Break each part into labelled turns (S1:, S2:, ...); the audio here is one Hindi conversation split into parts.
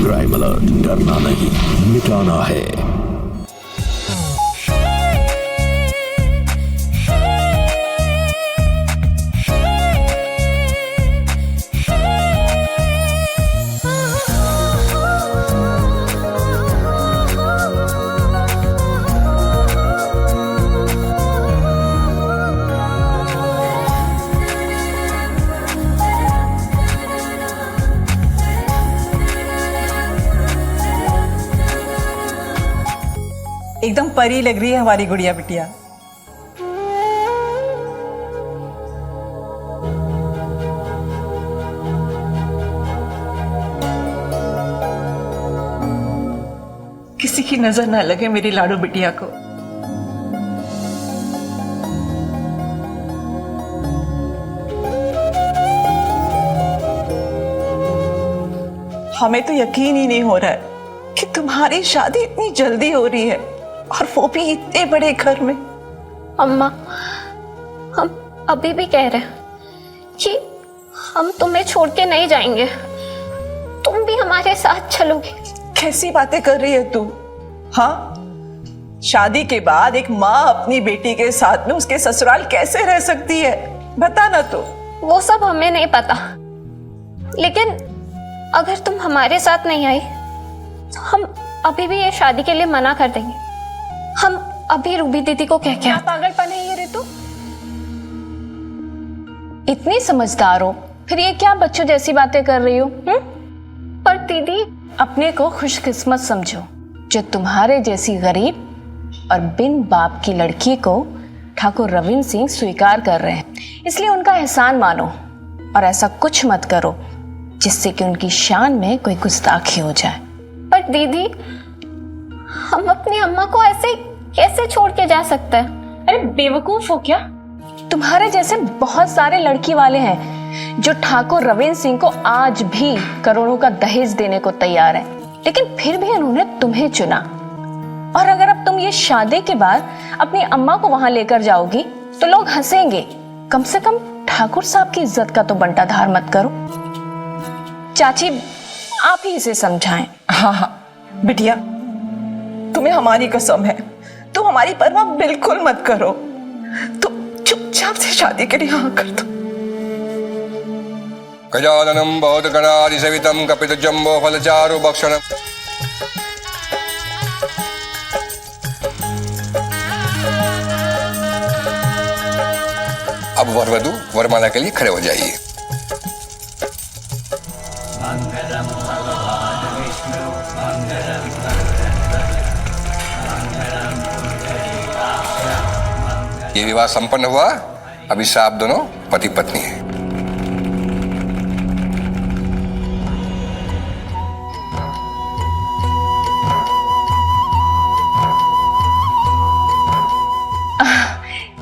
S1: क्राइम अलर्ट, डरना नहीं, मिटाना है।
S2: एकदम परी लग रही है हमारी गुड़िया बिटिया। किसी की नजर ना लगे मेरी लाडू बिटिया को। हमें तो यकीन ही नहीं हो रहा है कि तुम्हारी शादी इतनी जल्दी हो रही है, और वो भी इतने बड़े घर में।
S3: अम्मा, हम अभी भी कह रहे हैं कि हम तुम्हें छोड़ के नहीं जाएंगे, तुम भी हमारे साथ चलोगे।
S2: कैसी बातें कर रही है तू? हाँ, शादी के बाद एक माँ अपनी बेटी के साथ में उसके ससुराल कैसे रह सकती है, बता ना तू।
S3: वो सब हमें नहीं पता, लेकिन अगर तुम हमारे साथ नहीं आई तो हम अभी भी ये शादी के लिए मना कर देंगे। हम अभी रूबी दीदी को कह के
S4: पागलपन है ये ऋतु? इतनी समझदार हो, फिर ये क्या बच्चों जैसी बातें कर रही हो?
S3: पर दीदी,
S4: अपने को खुशकिस्मत समझो जो तुम्हारे जैसी गरीब और बिन बाप की लड़की को ठाकुर रविंद्र सिंह स्वीकार कर रहे हैं। इसलिए उनका एहसान मानो और ऐसा कुछ मत करो जिससे कि उनकी शान में कोई गुस्ताखी हो जाए।
S3: पर दीदी, हम अपनी अम्मा को ऐसे कैसे छोड़ के जा सकते हैं?
S4: अरे बेवकूफ हो क्या? तुम्हारे जैसे बहुत सारे लड़की वाले हैं जो ठाकुर रविंद्र सिंह को आज भी करोड़ों का दहेज देने को तैयार है, लेकिन फिर भी उन्होंने तुम्हें चुना। और अगर अब तुम ये शादी के बाद अपनी अम्मा को वहां लेकर जाओगी तो लोग हंसेंगे। कम से कम ठाकुर साहब की इज्जत का तो बंटाधार मत करो। चाची, आप ही इसे समझाएं।
S2: हाँ हाँ बिटिया, तुम्हें हमारी कसम है, तुम हमारी परवाह बिल्कुल मत करो। तुम चुपचाप से शादी के लिए हाँ कर दो।
S5: गजाननं भूतगणाधिसेवितं कपितजम्बो फलचारु भक्षणम्। अब वर वधू वरमाला के लिए खड़े हो जाइए। ये विवाह संपन्न हुआ, अब इससे आप दोनों पति पत्नी हैं।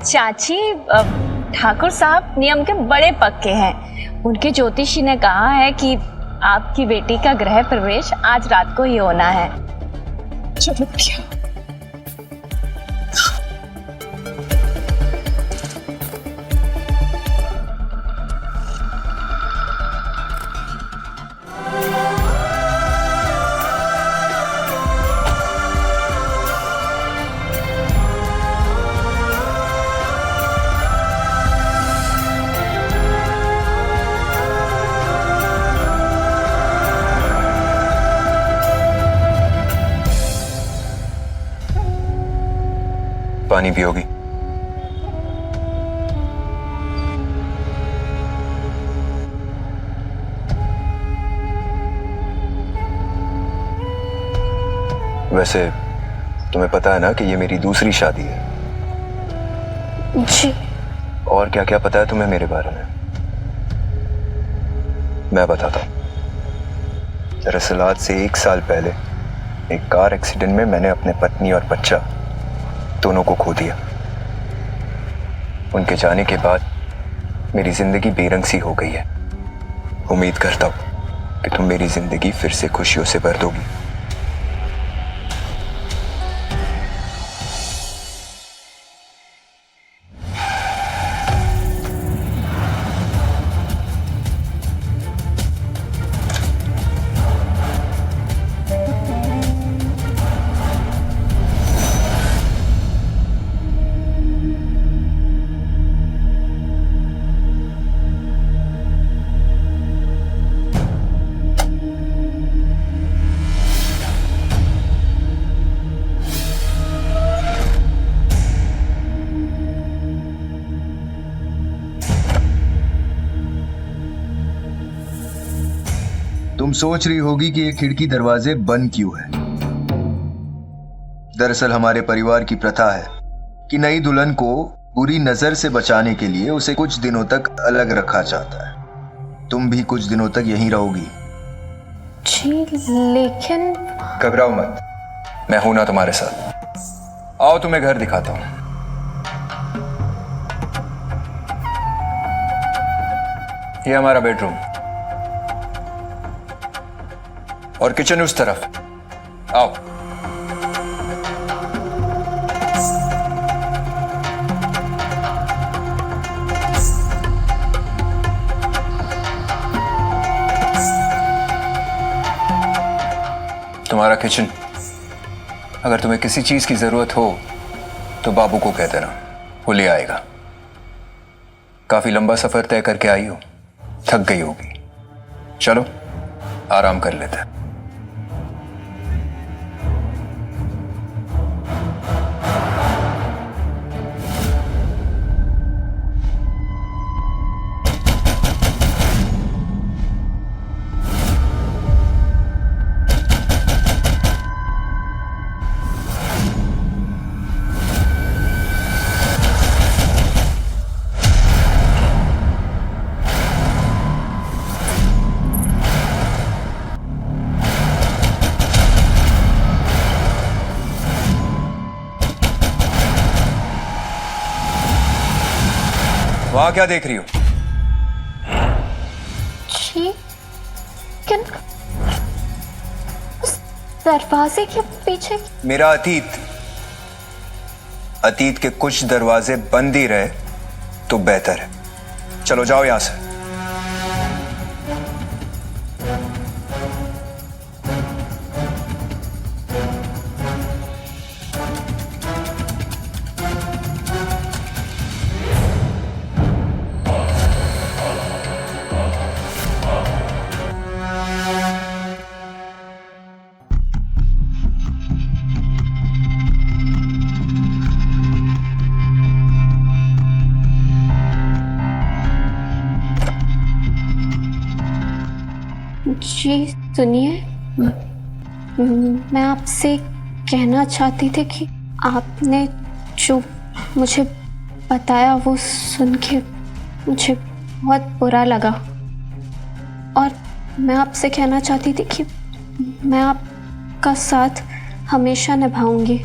S4: चाची, ठाकुर साहब नियम के बड़े पक्के हैं। उनके ज्योतिषी ने कहा है कि आपकी बेटी का गृह प्रवेश आज रात को ही होना है।
S2: चलो क्या?
S5: पानी पियोगी? वैसे तुम्हें पता है ना कि ये मेरी दूसरी शादी है।
S3: जी।
S5: और क्या क्या पता है तुम्हें मेरे बारे में? मैं बताता हूं। दरअसल आज से 1 साल पहले एक कार एक्सीडेंट में मैंने अपने पत्नी और बच्चा दोनों को खो दिया। उनके जाने के बाद मेरी जिंदगी बेरंग सी हो गई है। उम्मीद करता हूं कि तुम मेरी जिंदगी फिर से खुशियों से भर दोगी। तुम सोच रही होगी कि ये खिड़की दरवाजे बंद क्यों है। दरअसल हमारे परिवार की प्रथा है कि नई दुल्हन को बुरी नजर से बचाने के लिए उसे कुछ दिनों तक अलग रखा जाता है। तुम भी कुछ दिनों तक यहीं रहोगी।
S3: जी लेकिन
S5: घबराओ मत, मैं हूं ना तुम्हारे साथ। आओ तुम्हें घर दिखाता हूं। ये हमारा बेडरूम और किचन उस तरफ। आओ। तुम्हारा किचन। अगर तुम्हें किसी चीज की जरूरत हो तो बाबू को कह देना, वो ले आएगा। काफी लंबा सफर तय करके आई हो, थक गई होगी। चलो आराम कर लेते हैं। वहां क्या देख रही हो?
S3: जी लेकिन उस दरवाजे के पीछे
S5: मेरा अतीत। अतीत के कुछ दरवाजे बंद ही रहे तो बेहतर है। चलो जाओ यहां से।
S3: जी सुनिए, मैं आपसे कहना चाहती थी कि आपने जो मुझे बताया वो सुन के मुझे बहुत बुरा लगा, और मैं आपसे कहना चाहती थी कि मैं आपका साथ हमेशा निभाऊंगी।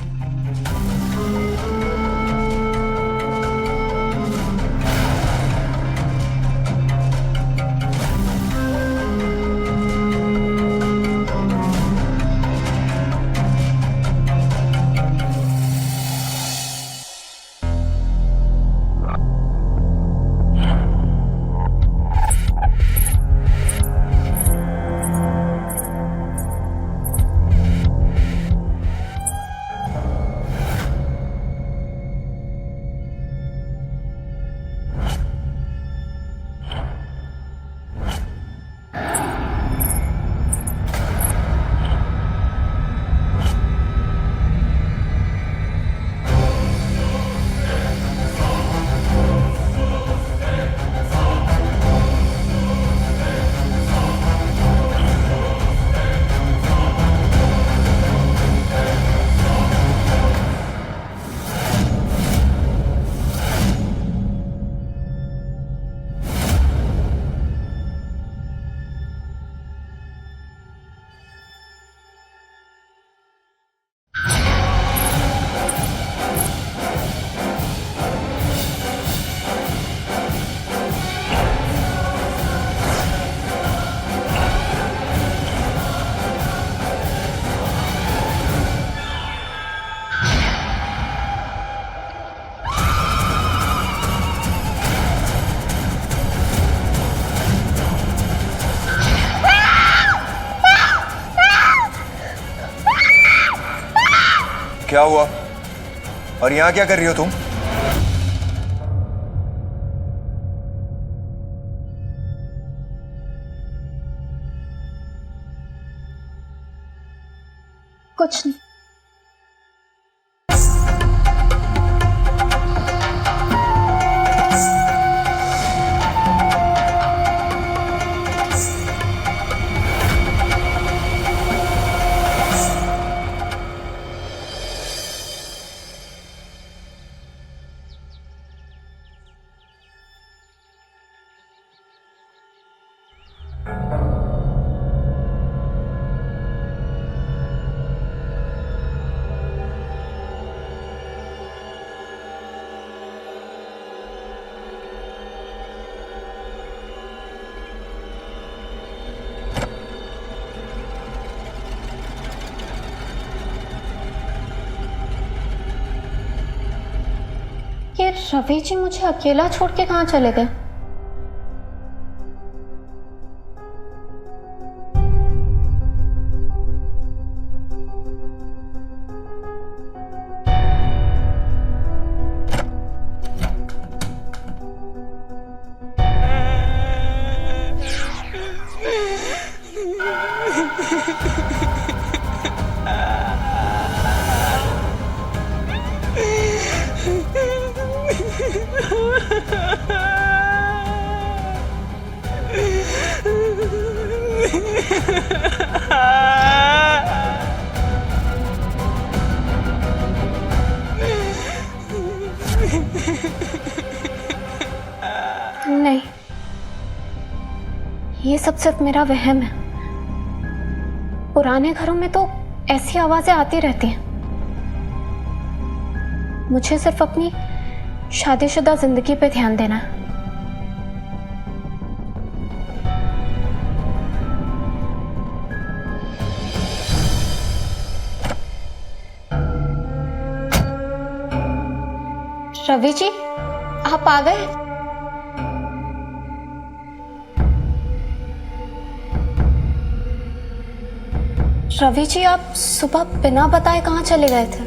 S3: क्या हुआ? और यहां क्या कर रही हो तुम? कुछ नहीं। रवि जी मुझे अकेला छोड़ के कहाँ चले गए? नहीं, ये सब सिर्फ मेरा वहम है। पुराने घरों में तो ऐसी आवाजें आती रहती हैं। मुझे सिर्फ अपनी शादीशुदा जिंदगी पे ध्यान देना है। रवि जी, आप आ गए? रवि जी, आप सुबह बिना बताए कहाँ चले गए थे?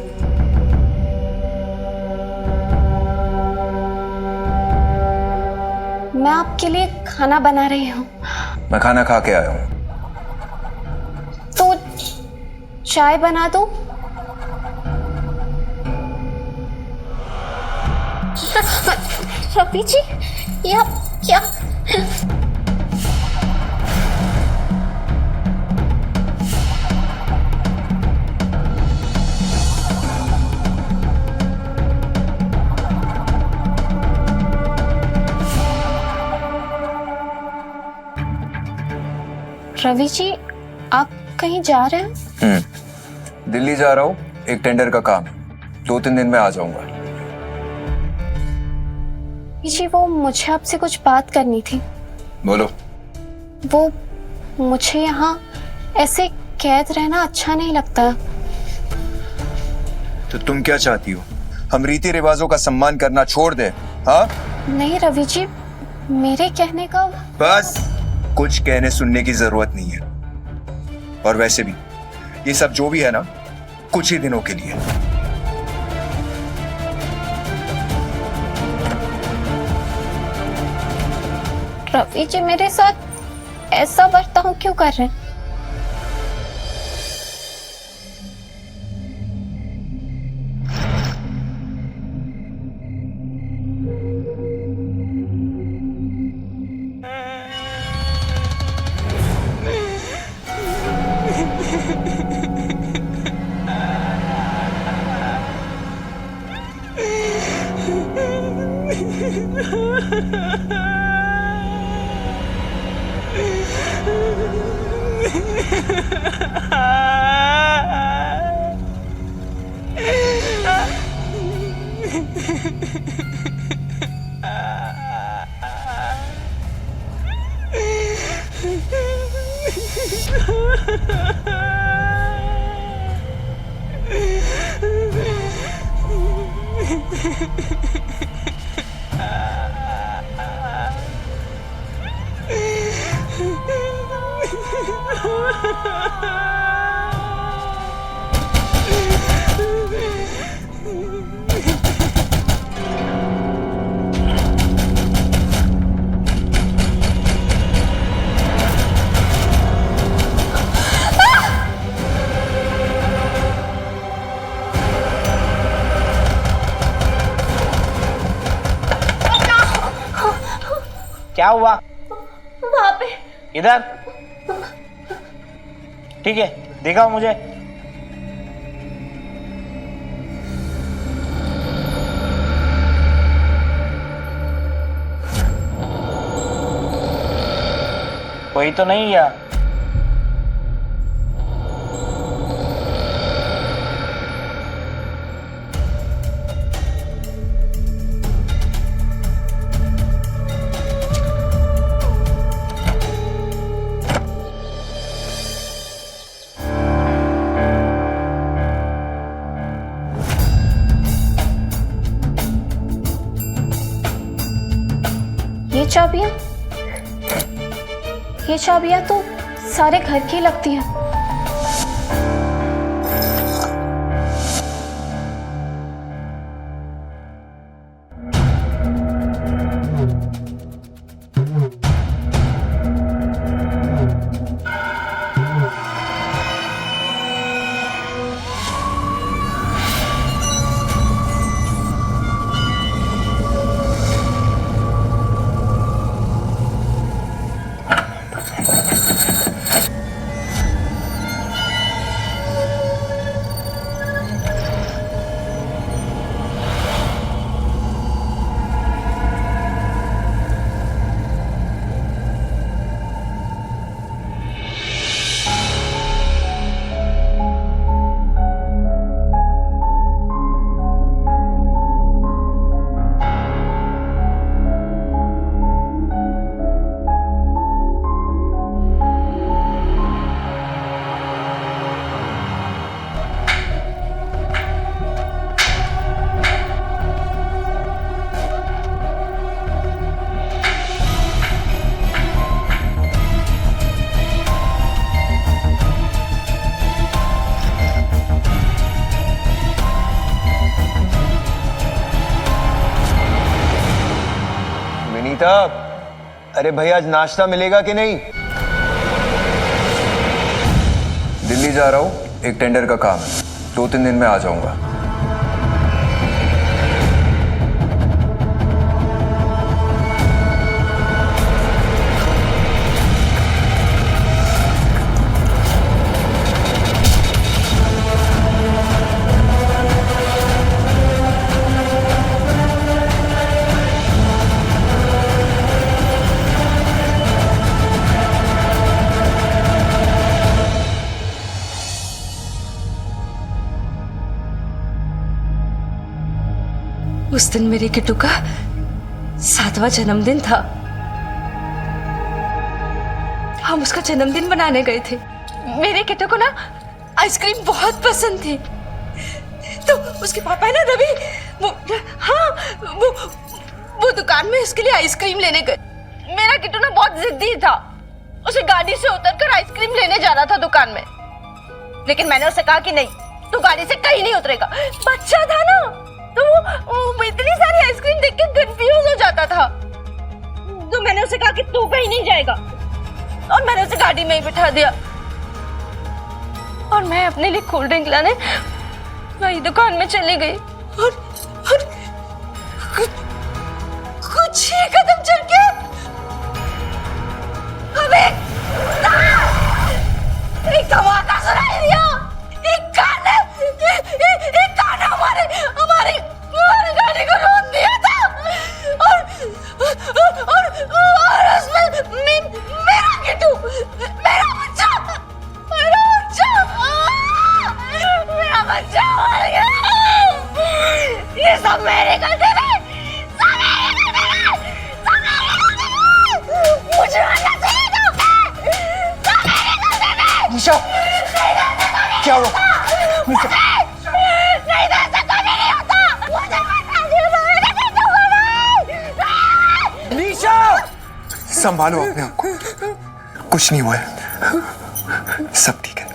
S3: मैं आपके लिए खाना बना रही हूँ।
S5: मैं खाना खा के आया हूँ।
S3: तो चाय बना दूँ? रवि जी, ये आप क्या? रवि जी, आप कहीं जा रहे हैं?
S5: दिल्ली जा रहा हूँ, एक टेंडर का काम है। 2-3 दिन में आ जाऊंगा।
S3: जी, वो मुझे आपसे कुछ बात करनी थी।
S5: बोलो।
S3: वो मुझे यहाँ ऐसे कैद रहना अच्छा नहीं लगता।
S5: तो तुम क्या चाहती हो? हम रीति रिवाजों का सम्मान करना छोड़ दें? हाँ?
S3: नहीं रवि जी, मेरे कहने का
S5: बस, कुछ कहने सुनने की जरूरत नहीं है। और वैसे भी ये सब जो भी है ना, कुछ ही दिनों के लिए।
S3: रवि जी मेरे साथ ऐसा बर्ताव क्यों कर रहे हैं?
S6: क्या हुआ?
S3: वहां पे
S6: इधर। ठीक है, दिखाओ मुझे। कोई तो नहीं है।
S3: चाबियां तो सारे घर की लगती हैं।
S5: अरे भाई आज नाश्ता मिलेगा कि नहीं? दिल्ली जा रहा हूं, एक टेंडर का काम है, 2-3 दिन में आ जाऊंगा।
S7: उस दिन मेरे किट्टू का 7वां जन्मदिन था। हम उसका जन्मदिन मनाने गए थे। मेरे किट्टू को ना आइसक्रीम बहुत पसंद थी, तो उसके पापा है ना रवि, वो दुकान में उसके लिए आइसक्रीम लेने गए। मेरा किट्टू ना बहुत जिद्दी था, उसे गाड़ी से उतरकर आइसक्रीम लेने जाना था दुकान में, लेकिन मैंने उसे कहा कि नहीं, तू गाड़ी से कहीं नहीं उतरेगा। बच्चा था ना, तो वो इतनी सारी आइसक्रीम देख के कंफ्यूज हो जाता था, तो मैंने उसे कहा कि तू कहीं नहीं जाएगा, और मैंने उसे गाड़ी में ही बिठा दिया और मैं अपने लिए कोल्ड ड्रिंक लाने वही दुकान में चली गई। और कुछ ही कदम चल के हमें एक धमाका सुनाई दिया। एक गाना हमारे गाड़ी को रोक दिया था, और उसमें मेरा किट्टू, मेरा बच्चा मर गया। ये सब मेरे गलती थी, मुझे आना चाहिए था।
S5: निशा, क्या हुआ? संभालो अपने आप को, कुछ नहीं हुआ है, सब ठीक है।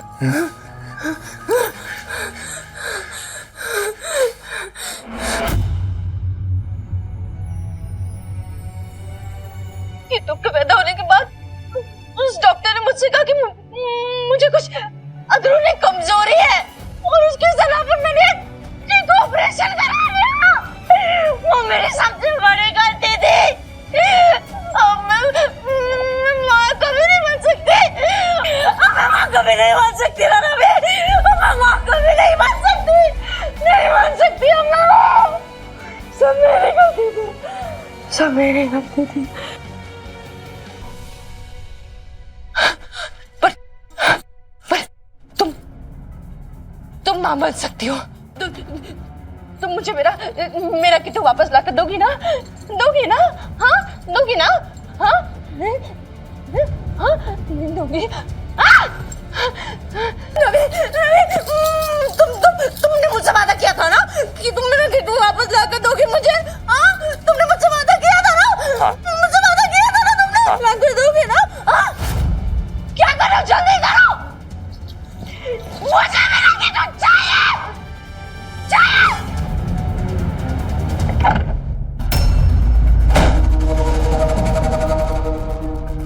S7: ये दुख पैदा होने के बाद उस डॉक्टर ने मुझसे कहा कि मुझे कुछ अंदरूनी कमजोरी है, और उसकी सलाह पर मैंने एक ऑपरेशन करा लिया। वो मेरी सबसे बड़ी गलती थी। माँ कभी नहीं बन सकती, माँ कभी नहीं बन सकती ना रवि, माँ कभी नहीं बन सकती, नहीं बन सकती अम्मा। सब मेरी गलती थी, सब मेरी गलती थी। पर तुम माँ बन सकती हो। तुम मुझे मेरा किट्टू वापस लाकर दोगी ना? दोगी ना? हाँ दोगी ना? हाँ हाँ दोगी। रवि, तुमने मुझसे वादा किया था ना कि तुम मेरा किट्टू वापस लाकर दोगी मुझे। हाँ तुमने मुझसे वादा किया था ना? हाँ। मुझसे वादा किया मुझे मेरा किट्टू चाहिए, चाहिए।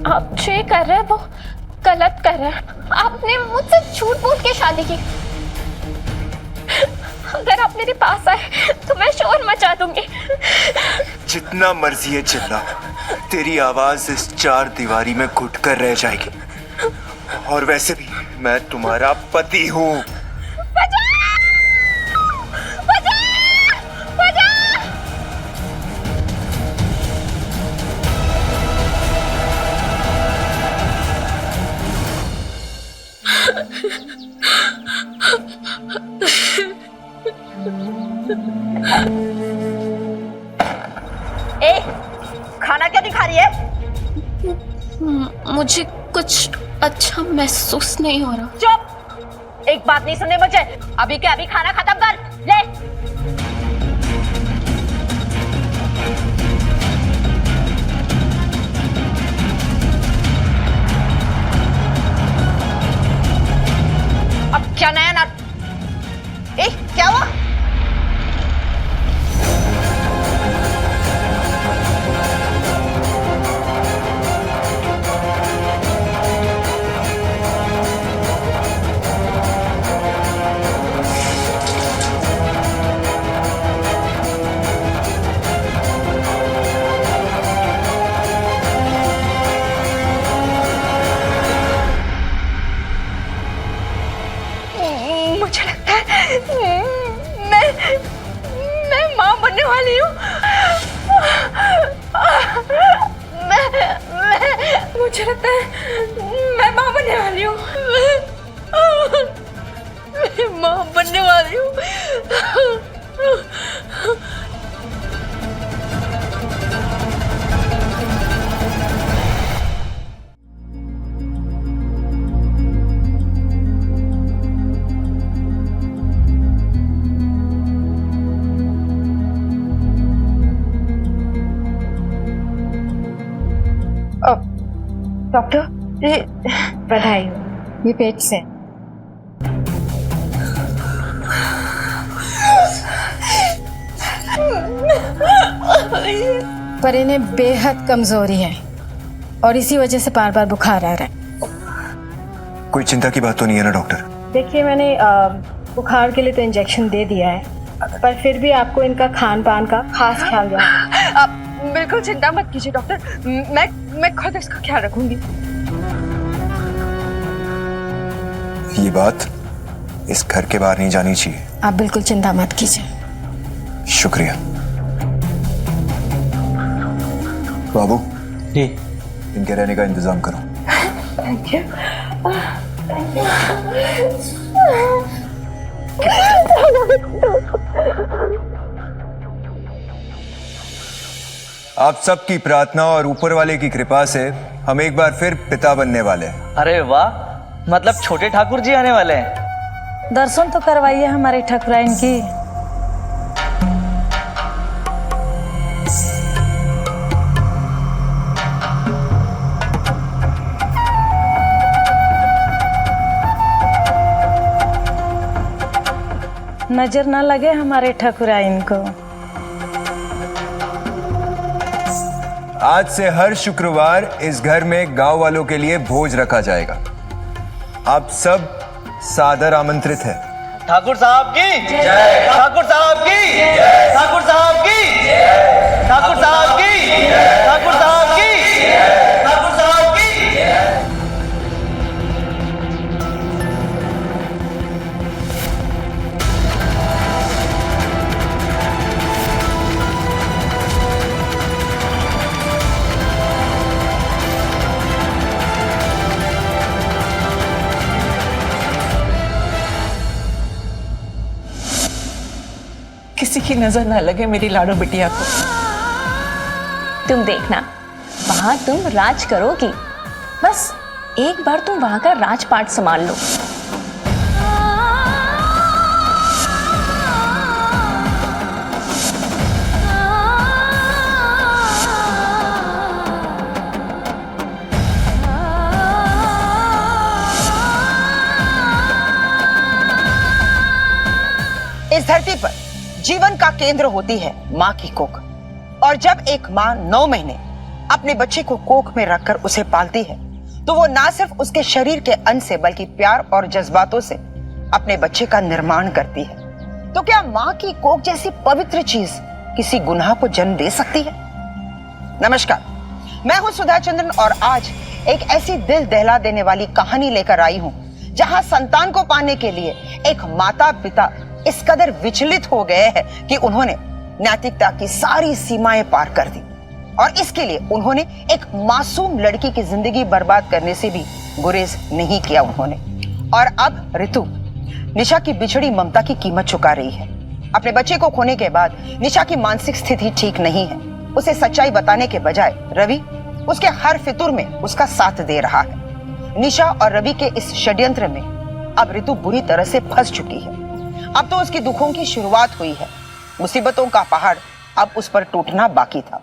S3: आप जो ये कर रहे हैं वो गलत कर रहे हैं। आपने मुझसे झूठ बोल के शादी की। अगर आप मेरे पास आए तो मैं शोर मचा दूंगी।
S5: जितना मर्जी है चिल्ला, तेरी आवाज इस चार दीवारी में घुट कर रह जाएगी। और वैसे भी मैं तुम्हारा पति हूँ।
S7: ए, खाना क्या नहीं खा रही है?
S3: मुझे कुछ अच्छा महसूस नहीं हो रहा।
S7: चुप, एक बात नहीं सुनने मुझे। अभी के अभी खाना खत्म कर ले। अब क्या नया ना? ए, क्या हुआ? मुझे लगता है मैं माँ बनने वाली हूँ। मुझे लगता है मैं माँ बनने वाली हूँ। मैं माँ बनने वाली हूँ। डॉक्टर, ये
S8: बधाई हो, ये पेट से। पर इन्हें बेहद कमजोरी है और इसी वजह से बार बार बुखार आ रहा है।
S5: कोई चिंता की बात तो नहीं है ना डॉक्टर?
S8: देखिए, मैंने बुखार के लिए तो इंजेक्शन दे दिया है, पर फिर भी आपको इनका खान पान का खास ख्याल रखना।
S7: आप बिल्कुल चिंता मत कीजिए डॉक्टर, मैं खुद इसका ख्याल रखूंगी।
S5: ये बात इस घर के बाहर नहीं जानी चाहिए।
S8: आप बिल्कुल चिंता मत कीजिए।
S5: शुक्रिया। बाबू
S6: जी।
S5: इनके रहने का इंतजाम करो।
S8: Thank you.
S5: आप सबकी प्रार्थना और ऊपर वाले की कृपा से हम एक बार फिर पिता बनने वाले हैं।
S6: अरे वाह, मतलब छोटे ठाकुर जी आने वाले हैं।
S8: दर्शन तो करवाइए हमारे ठकुराइन की। नजर ना लगे हमारे ठकुराइन को।
S5: आज से हर शुक्रवार इस घर में गांव वालों के लिए भोज रखा जाएगा। आप सब सादर आमंत्रित हैं।
S6: ठाकुर साहब की जय, ठाकुर साहब की जय, ठाकुर साहब की जय, ठाकुर साहब की जय, ठाकुर साहब की जय, ठाकुर साहब की जय।
S2: किसी की नजर ना लगे मेरी लाडो बिटिया को।
S4: तुम देखना, वहां तुम राज करोगी। बस एक बार तुम वहां का राजपाट संभाल लो।
S9: इस धरती पर जीवन का केंद्र होती है माँ की कोख। और जब एक माँ 9 महीने अपने बच्चे को कोख में रखकर उसे पालती है तो वो ना सिर्फ उसके शरीर के अंग से बल्कि प्यार और जज्बातों से अपने बच्चे का निर्माण करती है। तो क्या माँ की कोख जैसी पवित्र चीज किसी गुनाह को जन्म दे सकती है? नमस्कार, मैं हूं सुधा चंद्रन और आज एक ऐसी दिल दहला देने वाली कहानी लेकर आई हूं जहां संतान को पाने के लिए एक माता पिता इस कदर विचलित हो गए हैं कि उन्होंने नैतिकता की सारी सीमाएं पार कर दी और इसके लिए उन्होंने एक मासूम लड़की की जिंदगी बर्बाद करने से भी गुरेज नहीं किया उन्होंने। और अब ऋतु निशा की बिछड़ी ममता की कीमत चुका रही है। अपने बच्चे को खोने के बाद निशा की मानसिक स्थिति ठीक नहीं है। उसे सच्चाई बताने के बजाय रवि उसके हर फितूर में उसका साथ दे रहा है। निशा और रवि के इस षड्यंत्र में अब ऋतु बुरी तरह से फंस चुकी है। अब तो उसकी दुखों की शुरुआत हुई है। मुसीबतों का पहाड़ अब उस पर टूटना बाकी था।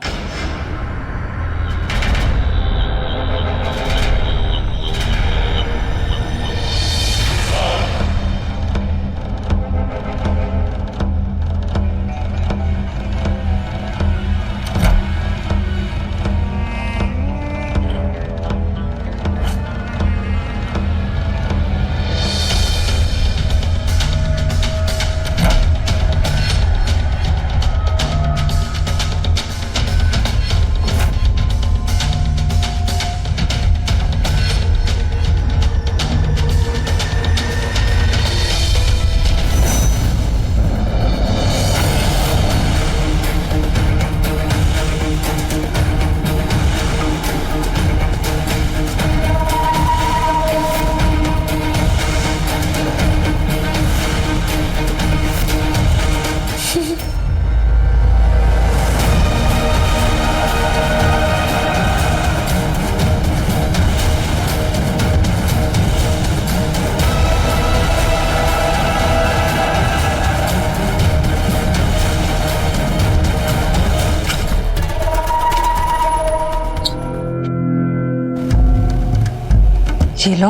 S9: ये लो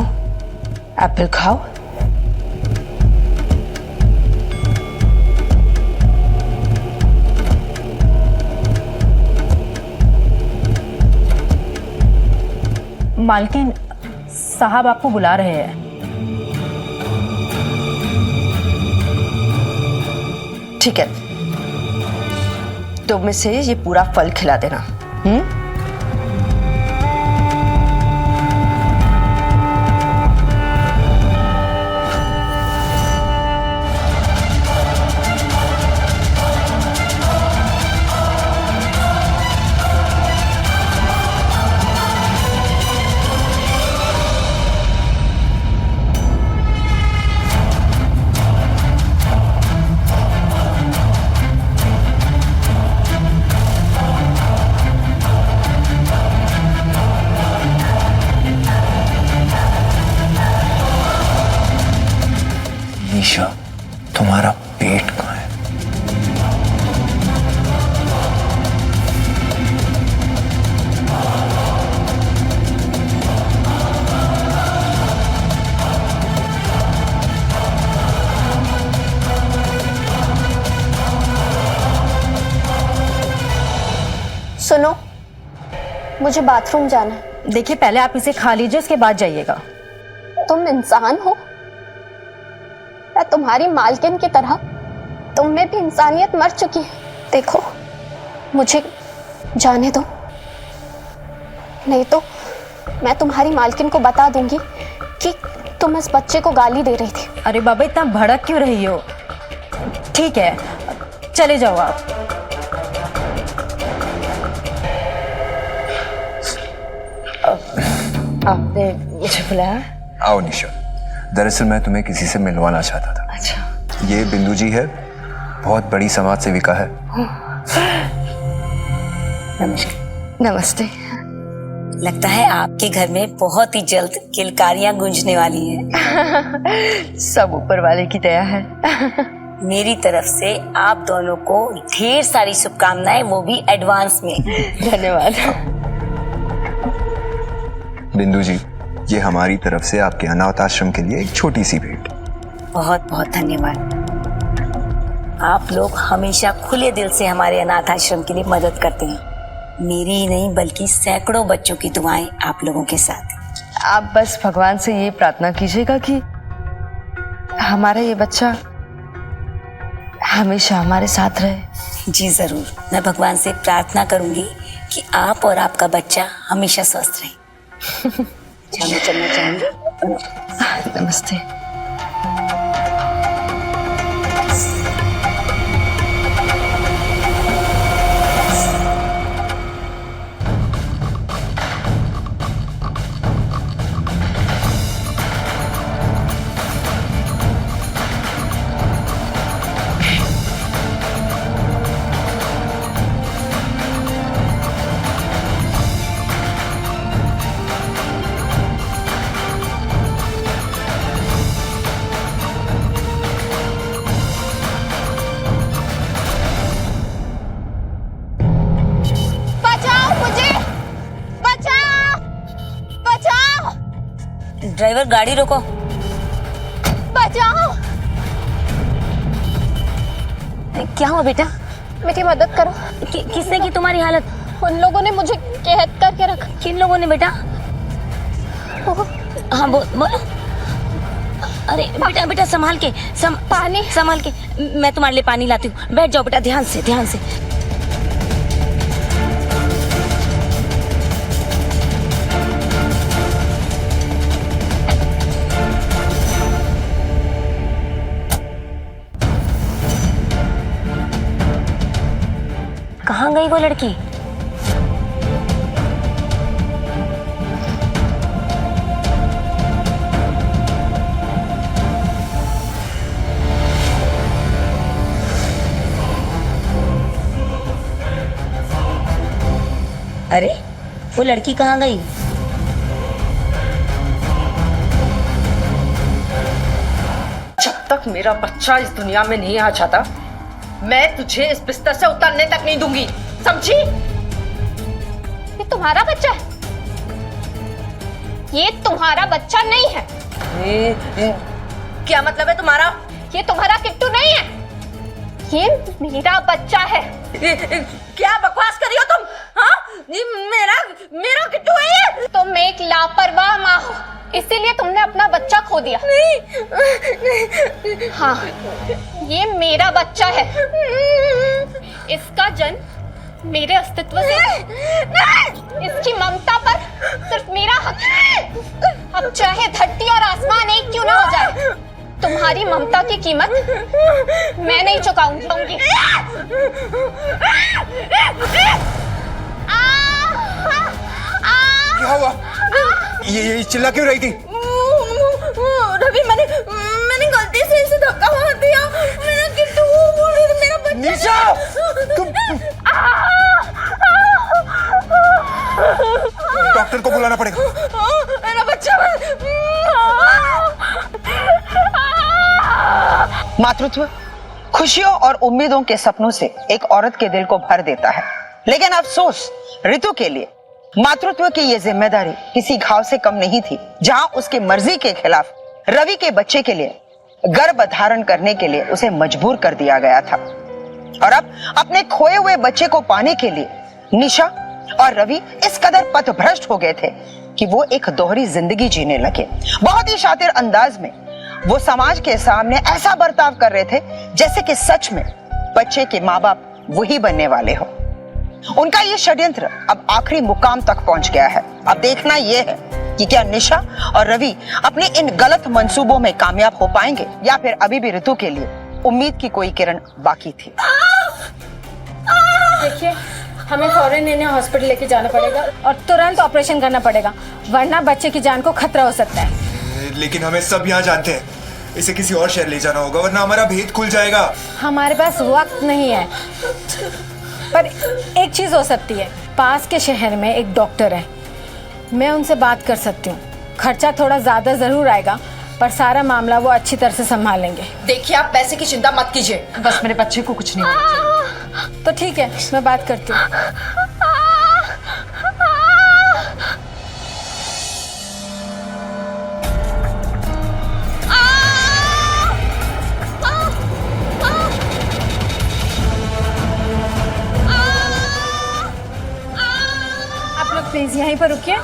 S9: एप्पल खाओ।
S8: मालकिन साहब आपको बुला रहे हैं।
S9: ठीक है, तो में से ये पूरा फल खिला देना।
S5: निशा, तुम्हारा पेट कहाँ है?
S3: सुनो, मुझे बाथरूम जाना है।
S8: देखिए, पहले आप इसे खा लीजिए, उसके बाद जाइएगा।
S3: तुम इंसान हो? मैं तुम्हारी मालकिन की तरह तुम में भी इंसानियत मर चुकी है। देखो, मुझे जाने दो, नहीं तो मैं तुम्हारी मालकिन को बता दूंगी कि तुम इस बच्चे को गाली दे रही थी।
S8: अरे बाबा, इतना भड़क क्यों रही हो? ठीक है, चले जाओ आप। आपने मुझे बुलाया?
S5: आओ निशा, दरअसल मैं तुम्हें किसी से मिलवाना चाहता था।
S8: अच्छा।
S5: ये बिंदु जी है, बहुत बड़ी समाज सेविका है।
S8: नमस्कार।
S10: नमस्ते। लगता है आपके घर में बहुत ही जल्द किलकारियां गूंजने वाली हैं।
S8: सब ऊपर वाले की दया है।
S10: मेरी तरफ से आप दोनों को ढेर सारी शुभकामनाएं, वो भी एडवांस में।
S8: धन्यवाद।
S5: बिंदु जी, ये हमारी तरफ से आपके अनाथ आश्रम के लिए एक छोटी सी भेंट।
S10: बहुत बहुत धन्यवाद। आप लोग हमेशा खुले दिल से हमारे अनाथ आश्रम के लिए मदद करते हैं। मेरी ही नहीं बल्कि सैकड़ों बच्चों की दुआएं आप लोगों के साथ हैं।
S4: आप बस भगवान से ये प्रार्थना कीजिएगा कि हमारा ये बच्चा हमेशा हमारे साथ रहे।
S10: जी जरूर, मैं भगवान से प्रार्थना करूंगी कि आप और आपका बच्चा हमेशा स्वस्थ रहे। चलना चाहेंगे?
S4: नमस्ते।
S10: ड्राइवर गाड़ी रोको।
S7: बचाओ।
S10: क्या हुआ बेटा?
S3: मेरी मदद करो।
S10: किसने की तुम्हारी हालत?
S3: उन लोगों ने मुझे कैद करके रखा।
S10: किन लोगों ने बेटा? हाँ बोलो। अरे बेटा संभाल के, पानी संभाल के। मैं तुम्हारे लिए पानी लाती हूँ। बैठ जाओ बेटा, ध्यान से। कहाँ गई वो लड़की? अरे वो लड़की कहाँ गई?
S7: जब तक मेरा बच्चा इस दुनिया में नहीं आ जाता, मैं तुझे इस बिस्तर से उतरने तक नहीं दूंगी, समझी?
S3: ये तुम्हारा बच्चा है? ये तुम्हारा बच्चा नहीं है।
S7: क्या मतलब है तुम्हारा?
S3: ये तुम्हारा किट्टू नहीं है, ये मेरा बच्चा है।
S7: क्या बकवास कर रही हो तुम? हाँ? ये मेरा किट्टू है ये?
S3: तुम एक लापरवाह माँ हो, इसीलिए तुमने अपना बच्चा खो दिया। नहीं। हाँ, ये मेरा बच्चा है। इसका जन्म मेरे अस्तित्व से, इसकी ममता पर सिर्फ मेरा हक है। अब चाहे धरती और आसमान एक क्यों ना हो जाए, तुम्हारी ममता की कीमत मैं नहीं चुकाऊंगी।
S5: क्या हुआ? ये चिल्ला क्यों रही थी?
S7: रवि, मैंने गलती से इसे धक्का मार दिया। मेरा किट्टू, मेरा बच्चा।
S5: निशा, तुम डॉक्टर को बुलाना पड़ेगा।
S7: मेरा बच्चा।
S9: मातृत्व खुशियों और उम्मीदों के सपनों से एक औरत के दिल को भर देता है, लेकिन अफसोस ऋतु के लिए मातृत्व की ये जिम्मेदारी किसी घाव से कम नहीं थी, जहां उसकी मर्जी के खिलाफ रवि के बच्चे के लिए गर्भ धारण करने के लिए उसे मजबूर कर दिया गया था। और अब अपने खोए हुए बच्चे को पाने के लिए निशा और रवि इस कदर पथभ्रष्ट हो गए थे कि वो एक दोहरी जिंदगी जीने लगे। बहुत ही शातिर अंदाज में वो समाज के सामने ऐसा बर्ताव कर रहे थे जैसे कि सच में बच्चे के माँ बाप वही बनने वाले हो। उनका ये षड्यंत्र अब आखिरी मुकाम तक पहुंच गया है। अब देखना यह है कि क्या निशा और रवि अपने इन गलत मंसूबों में कामयाब हो पाएंगे या फिर अभी भी ऋतु के लिए उम्मीद की कोई किरण बाकी थी।
S8: देखिए, हमें फौरन इन्हें हॉस्पिटल लेके जाना पड़ेगा और तुरंत ऑपरेशन करना पड़ेगा, वरना बच्चे की जान को खतरा हो सकता है।
S11: लेकिन हमें सब यहाँ जानते हैं, इसे किसी और शहर ले जाना होगा वरना हमारा भेद खुल जाएगा।
S8: हमारे पास वक्त नहीं है, पर एक चीज हो सकती है। पास के शहर में एक डॉक्टर है, मैं उनसे बात कर सकती हूँ। खर्चा थोड़ा ज्यादा जरूर आएगा, पर सारा मामला वो अच्छी तरह से संभाल लेंगे।
S7: देखिए, आप पैसे की चिंता मत कीजिए, बस मेरे बच्चे को कुछ नहीं होना।
S8: तो ठीक है, मैं बात करती हूँ। प्लीज यहीं पर रुकिए।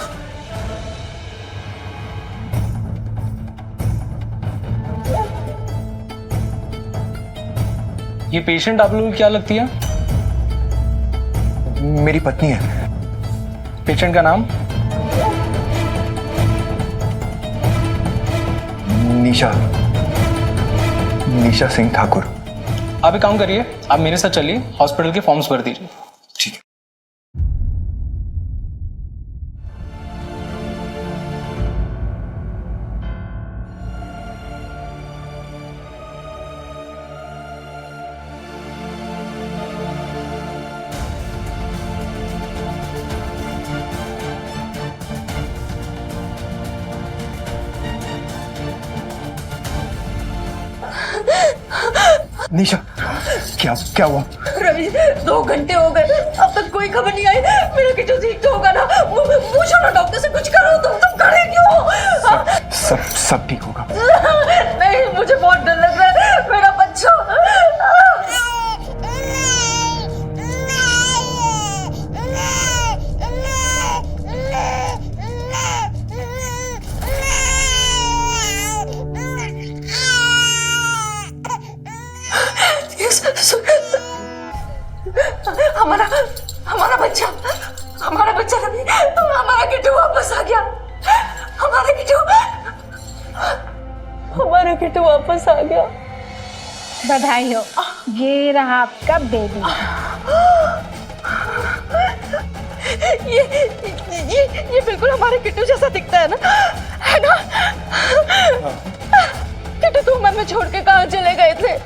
S6: ये पेशेंट आप लोगों की क्या लगती है?
S11: मेरी पत्नी है।
S6: पेशेंट का नाम?
S5: निशा सिंह ठाकुर।
S6: आप एक काम करिए, आप मेरे साथ चलिए, हॉस्पिटल के फॉर्म्स भर दीजिए।
S5: ठीक है। निशा, क्या हुआ?
S7: रवि, 2 घंटे हो गए, अब तक कोई खबर नहीं आई। मेरा किटू ठीक तो होगा ना? पूछो ना डॉक्टर से, कुछ करो। तुम खड़े क्यों?
S5: सब ठीक होगा।
S7: नहीं, मुझे बहुत डर लग रहा है। मेरा बच्चा। हमारा बच्चा रवि, हमारा किट्टू वापस आ गया। हमारा किट्टू वापस आ गया।
S8: बधाई हो, ये रहा आपका बेबी।
S7: ये बिल्कुल हमारे किट्टू जैसा दिखता है ना? है ना? किट्टू, तुम हमें छोड़ के कहाँ चले गए थे?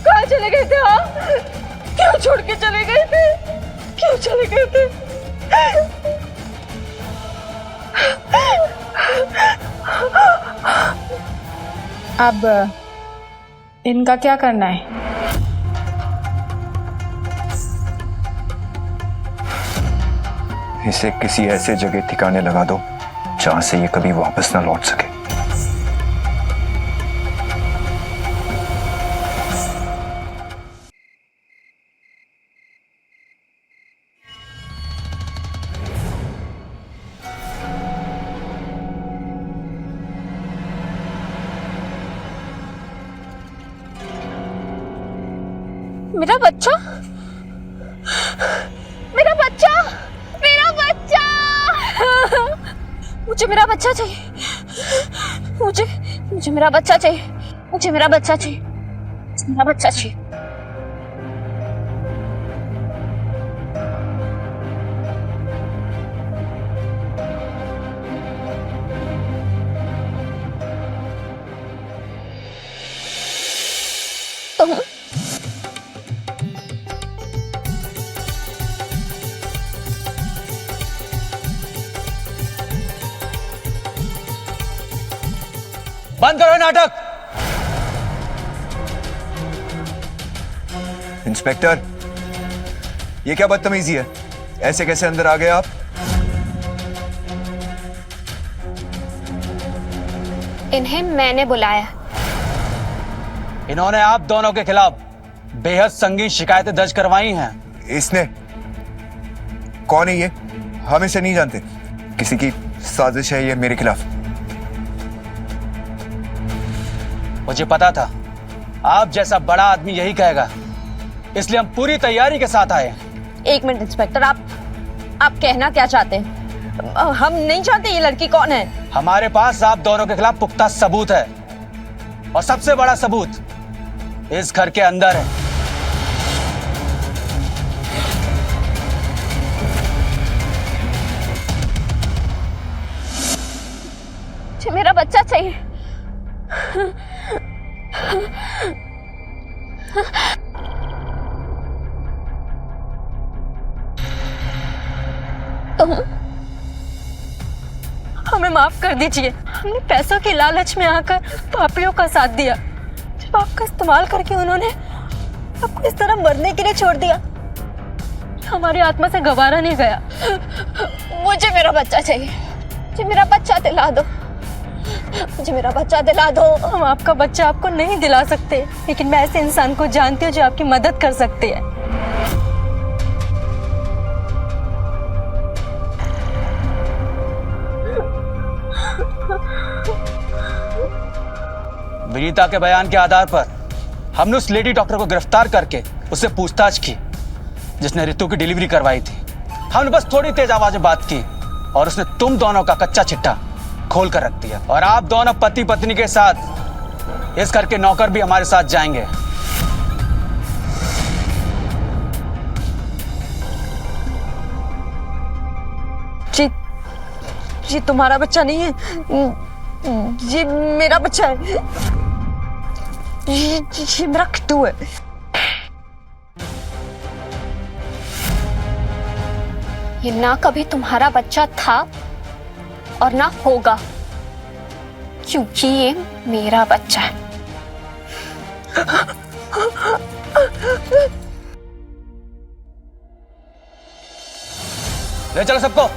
S7: कहाँ चले गए थे? हाँ, क्यों छोड़ के चले गए थे? क्यों चले गए थे?
S8: अब इनका क्या करना है?
S5: इसे किसी ऐसे जगह ठिकाने लगा दो जहां से ये कभी वापस ना लौट सके।
S3: मेरा बच्चा, मेरा बच्चा, मेरा बच्चा। मुझे मेरा बच्चा चाहिए। मुझे मेरा बच्चा चाहिए। मुझे मेरा बच्चा चाहिए। मेरा बच्चा चाहिए। तुम
S6: बंद करो नाटक।
S5: इंस्पेक्टर, ये क्या बदतमीजी है? ऐसे कैसे अंदर आ गए आप?
S3: इन्हें मैंने बुलाया।
S6: इन्होंने आप दोनों के खिलाफ बेहद संगीन शिकायतें दर्ज करवाई हैं।
S5: इसने? कौन है ये? हम इसे नहीं जानते। किसी की साजिश है ये मेरे खिलाफ।
S6: मुझे पता था आप जैसा बड़ा आदमी यही कहेगा, इसलिए हम पूरी तैयारी के साथ आए।
S7: 1 मिनट इंस्पेक्टर, आप कहना क्या चाहते हैं? हम नहीं जानते ये लड़की कौन है।
S6: हमारे पास आप दोनों के खिलाफ पुख्ता सबूत है, और सबसे बड़ा सबूत इस घर के अंदर है।
S3: मुझे मेरा बच्चा चाहिए।
S7: हमें माफ कर दीजिए। हमने पैसों के लालच में आकर पापियों का साथ दिया। जब आपका इस्तेमाल करके उन्होंने आपको इस तरह मरने के लिए छोड़ दिया, हमारी आत्मा से गवारा नहीं गया।
S3: मुझे मेरा बच्चा चाहिए। मुझे मेरा बच्चा दिला दो। मुझे मेरा बच्चा दिला दो।
S7: हम आपका बच्चा आपको नहीं दिला सकते, लेकिन मैं ऐसे इंसान को जानती हूँ जो आपकी मदद कर सकती है।
S6: विनीता के बयान के आधार पर हमने उस लेडी डॉक्टर को गिरफ्तार करके उससे पूछताछ की जिसने रितु की डिलीवरी करवाई थी। हमने बस थोड़ी तेज आवाज में बात की और उसने तुम दोनों का कच्चा चिट्ठा खोल कर रख दिया। और आप दोनों पति पत्नी के साथ इस घर के नौकर भी हमारे साथ जाएंगे।
S7: जी तुम्हारा बच्चा नहीं है, ये मेरा बच्चा है। ये मेरा किट्टू है।
S3: ये ना कभी तुम्हारा बच्चा था और ना होगा, क्योंकि ये मेरा बच्चा है।
S6: ले चलो सबको।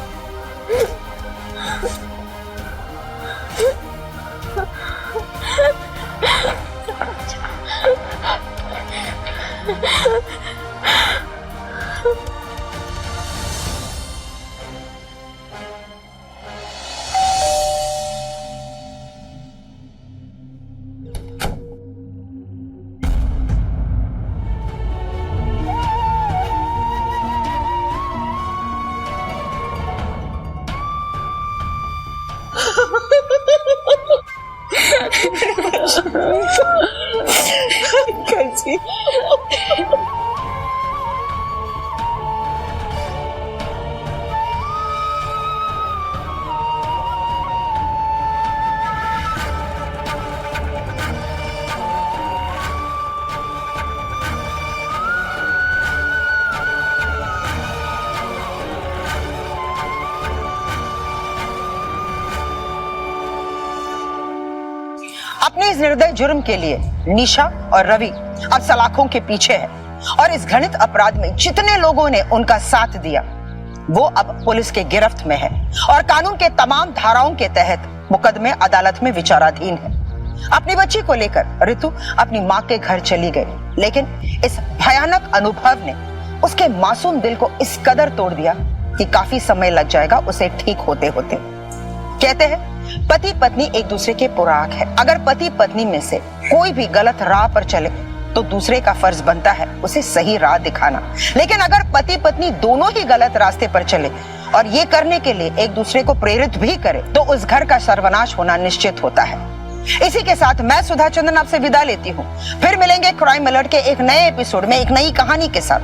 S2: कैसी
S9: अपने इस निर्दय जुर्म के लिए निशा और रवि अब सलाखों के पीछे है और इस घृणित अपराध में जितने लोगों ने उनका साथ दिया वो अब पुलिस के गिरफ्त में है और कानून के तमाम धाराओं के तहत मुकदमे अदालत में विचाराधीन है। अपनी बच्ची को लेकर रितु अपनी मां के घर चली गई, लेकिन इस भयानक अनुभव ने उसके मासूम दिल को इस कदर तोड़ दिया कि काफी समय लग जाएगा उसे ठीक होते होते। कहते हैं पति पत्नी एक दूसरे के पुराक है। अगर पति पत्नी में से कोई भी गलत राह पर चले तो दूसरे का फर्ज बनता है उसे सही राह दिखाना। लेकिन अगर पति पत्नी दोनों ही गलत रास्ते पर चले और ये करने के लिए एक दूसरे को प्रेरित भी करे तो उस घर का सर्वनाश होना निश्चित होता है। इसी के साथ मैं सुधा चंदन आपसे विदा लेती हूँ। फिर मिलेंगे क्राइम अलर्ट के एक नए एपिसोड में एक नई कहानी के साथ।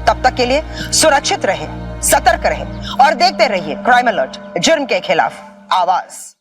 S9: तब तक के लिए सुरक्षित रहे, सतर्क रहे और देखते रहिए क्राइम अलर्ट, जुर्म के खिलाफ आवाज।